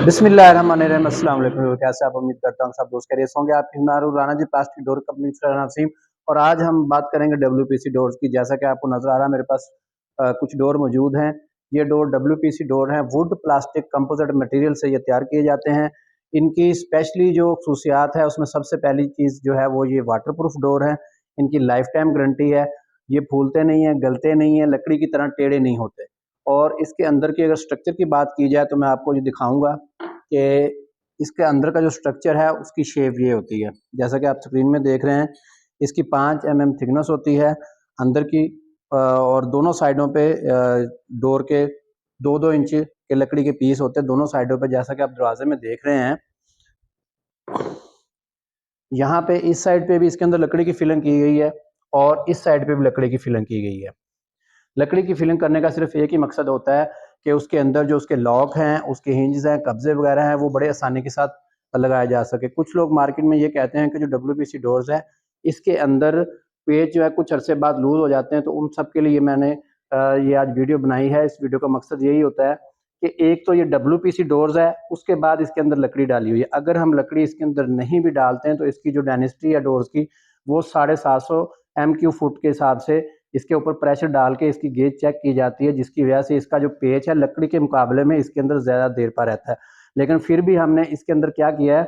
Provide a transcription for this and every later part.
बिस्मिल्लाहिर्रहमानिर्रहीम। अस्सलाम वालेकुम। कैसे आप? उम्मीद करता हूँ सब दोस्त खैरियत से होंगे। आपकी हिमारू Rana ji plastic door company से नसीम। और आज हम बात करेंगे WPC डोर्स की। जैसा कि आपको नजर आ रहा है मेरे पास कुछ डोर मौजूद हैं। ये डोर WPC डोर हैं। वुड प्लास्टिक कंपोजिट मटेरियल से ये तैयार किए जाते हैं। इनकी स्पेशली जो खसूसियात है उसमें सबसे पहली चीज़ जो है वो ये वाटर प्रूफ डोर है। इनकी लाइफ टाइम गारंटी है। ये फूलते नहीं हैं, गलते नहीं हैं, लकड़ी की तरह टेढ़े नहीं होते। और इसके अंदर की अगर स्ट्रक्चर की बात की जाए तो मैं आपको ये दिखाऊंगा कि इसके अंदर का जो स्ट्रक्चर है उसकी शेप ये होती है। जैसा कि आप स्क्रीन में देख रहे हैं, इसकी 5 mm थिकनेस होती है अंदर की। और दोनों साइडों पे डोर के 2-2 इंच के लकड़ी के पीस होते हैं दोनों साइडों पे। जैसा कि आप दरवाजे में देख रहे हैं, यहाँ पे इस साइड पे भी इसके अंदर लकड़ी की फिलिंग की गई है और इस साइड पे भी लकड़ी की फिलिंग की गई है। लकड़ी की फिलिंग करने का सिर्फ एक ही मकसद होता है कि उसके अंदर जो उसके लॉक हैं, उसके हिंज हैं, कब्जे वगैरह हैं, वो बड़े आसानी के साथ लगाया जा सके। कुछ लोग मार्केट में ये कहते हैं कि जो WPC डोर्स है इसके अंदर पेच जो है कुछ अरसे बाद लूज हो जाते हैं। तो उन सब के लिए मैंने ये आज वीडियो बनाई है। इस वीडियो का मकसद यही होता है कि एक तो ये WPC डोर्स है, उसके बाद इसके अंदर लकड़ी डाली हुई है। अगर हम लकड़ी इसके अंदर नहीं भी डालते हैं तो इसकी जो डेंसिटी है डोर्स की वो 750 MQ फुट के हिसाब से इसके ऊपर प्रेशर डाल के इसकी गेज चेक की जाती है, जिसकी वजह से इसका जो पेच है लकड़ी के मुकाबले में इसके अंदर ज़्यादा देर पर रहता है। लेकिन फिर भी हमने इसके अंदर क्या किया है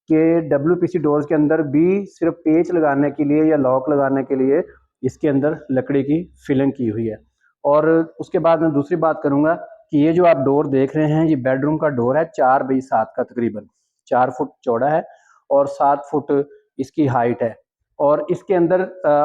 कि WPC डोर्स के अंदर भी सिर्फ पेच लगाने के लिए या लॉक लगाने के लिए इसके अंदर लकड़ी की फिलिंग की हुई है। और उसके बाद मैं दूसरी बात करूंगा कि ये जो आप डोर देख रहे हैं ये बेडरूम का डोर है, 4x7 का, तकरीबन 4 फुट चौड़ा है और 7 फुट इसकी हाइट है। और इसके अंदर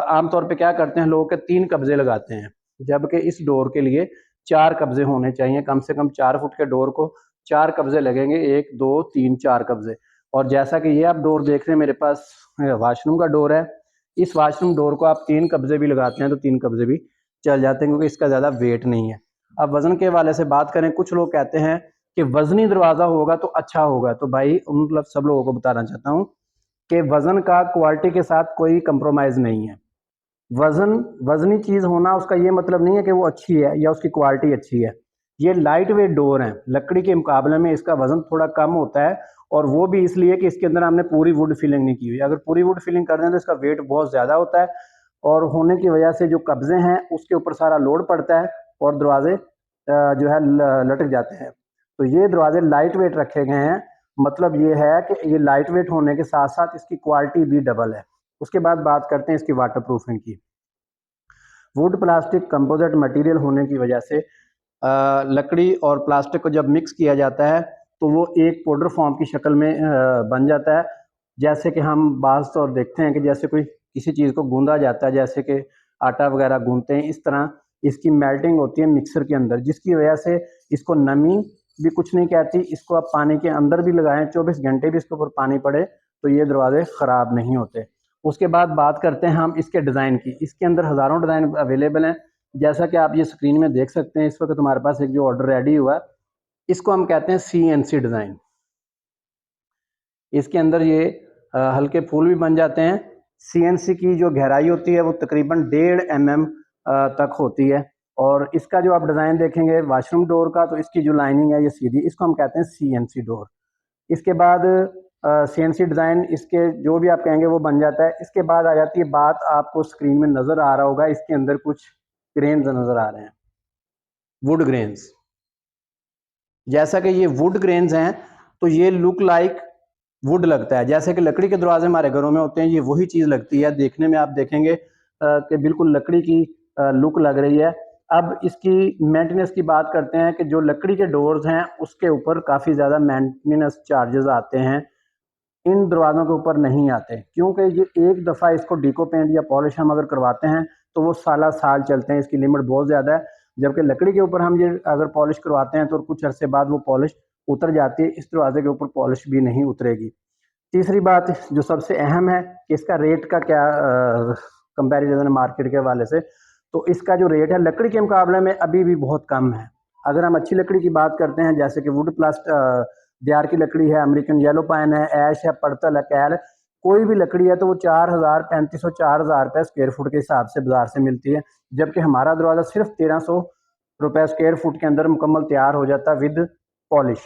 आमतौर पे क्या करते हैं लोग के 3 कब्जे लगाते हैं, जबकि इस डोर के लिए 4 कब्जे होने चाहिए। कम से कम 4 फुट के डोर को 4 कब्जे लगेंगे, 1 2 3 4 कब्जे। और जैसा कि ये आप डोर देख रहे हैं मेरे पास वॉशरूम का डोर है। इस वॉशरूम डोर को आप 3 कब्जे भी लगाते हैं तो 3 कब्जे भी चल जाते हैं, क्योंकि इसका ज़्यादा वेट नहीं है। अब वजन के हवाले से बात करें, कुछ लोग कहते हैं कि वजनी दरवाज़ा होगा तो अच्छा होगा। तो भाई मतलब सब लोगों को बताना चाहता हूँ कि वजन का क्वालिटी के साथ कोई कंप्रोमाइज नहीं है। वजनी चीज होना उसका ये मतलब नहीं है कि वो अच्छी है या उसकी क्वालिटी अच्छी है। ये लाइट वेट डोर है, लकड़ी के मुकाबले में इसका वजन थोड़ा कम होता है। और वो भी इसलिए कि इसके अंदर हमने पूरी वुड फिलिंग नहीं की हुई। अगर पूरी वुड फिलिंग कर दें तो इसका वेट बहुत ज़्यादा होता है और होने की वजह से जो कब्जे हैं उसके ऊपर सारा लोड पड़ता है और दरवाजे जो है लटक जाते हैं। तो ये दरवाजे लाइट वेट रखे गए हैं, मतलब ये है कि ये लाइट वेट होने के साथ साथ इसकी क्वालिटी भी डबल है। उसके बाद बात करते हैं इसकी वाटर प्रूफिंग की। वुड प्लास्टिक कंपोजिट मटेरियल होने की वजह से लकड़ी और प्लास्टिक को जब मिक्स किया जाता है तो वो एक पाउडर फॉर्म की शक्ल में बन जाता है। जैसे कि हम बाज़ तौर देखते हैं कि जैसे कोई किसी चीज़ को गूंदा जाता है, जैसे कि आटा वगैरह गूंदते हैं, इस तरह इसकी मेल्टिंग होती है मिक्सर के अंदर, जिसकी वजह से इसको नमी भी कुछ नहीं कहती। इसको आप पानी के अंदर भी लगाएं, 24 घंटे भी इसके ऊपर पानी पड़े तो ये दरवाजे ख़राब नहीं होते। उसके बाद बात करते हैं हम इसके डिज़ाइन की। इसके अंदर हज़ारों डिज़ाइन अवेलेबल हैं। जैसा कि आप ये स्क्रीन में देख सकते हैं, इस वक्त हमारे पास एक जो ऑर्डर रेडी हुआ है, इसको हम कहते हैं CNC डिज़ाइन। इसके अंदर ये हल्के फूल भी बन जाते हैं। CNC की जो गहराई होती है वो तकरीबन 1.5 mm तक होती है। और इसका जो आप डिज़ाइन देखेंगे वाशरूम डोर का, तो इसकी जो लाइनिंग है ये सीधी, इसको हम कहते हैं CNC डोर। इसके बाद CNC डिज़ाइन इसके जो भी आप कहेंगे वो बन जाता है। इसके बाद आ जाती है बात, आपको स्क्रीन में नज़र आ रहा होगा इसके अंदर कुछ ग्रेन्स नज़र आ रहे हैं, वुड ग्रेन्स। जैसा कि ये वुड ग्रेन्स हैं तो ये लुक लाइक वुड लगता है, जैसे कि लकड़ी के दरवाजे हमारे घरों में होते हैं, ये वही चीज़ लगती है। देखने में आप देखेंगे कि बिल्कुल लकड़ी की लुक लग रही है। अब इसकी मेंटेनेंस की बात करते हैं कि जो लकड़ी के डोर्स हैं उसके ऊपर काफ़ी ज़्यादा मेंटेनेंस चार्जेस आते हैं, इन दरवाज़ों के ऊपर नहीं आते, क्योंकि ये एक दफ़ा इसको डीको पेंट या पॉलिश हम अगर करवाते हैं तो वो साल साल चलते हैं, इसकी लिमिट बहुत ज़्यादा है। जबकि लकड़ी के ऊपर हम ये अगर पॉलिश करवाते हैं तो कुछ अरसे बाद वो पॉलिश उतर जाती है, इस दरवाजे के ऊपर पॉलिश भी नहीं उतरेगी। तीसरी बात जो सबसे अहम है कि इसका रेट का क्या कंपैरिजन है मार्केट के हवाले से, तो इसका जो रेट है लकड़ी के मुकाबले में अभी भी बहुत कम है। अगर हम अच्छी लकड़ी की बात करते हैं, जैसे कि वुड दियार की लकड़ी है, अमेरिकन येलो पाइन है, ऐश है, पड़तल है, कैल, कोई भी लकड़ी है तो वो 4,000 3500 4,000 रुपये स्क्वायर फुट के हिसाब से बाजार से मिलती है। जबकि हमारा दरवाज़ा सिर्फ 1,300 रुपये स्क्वायर फुट के अंदर मुकम्मल तैयार हो जाता है विद पॉलिश।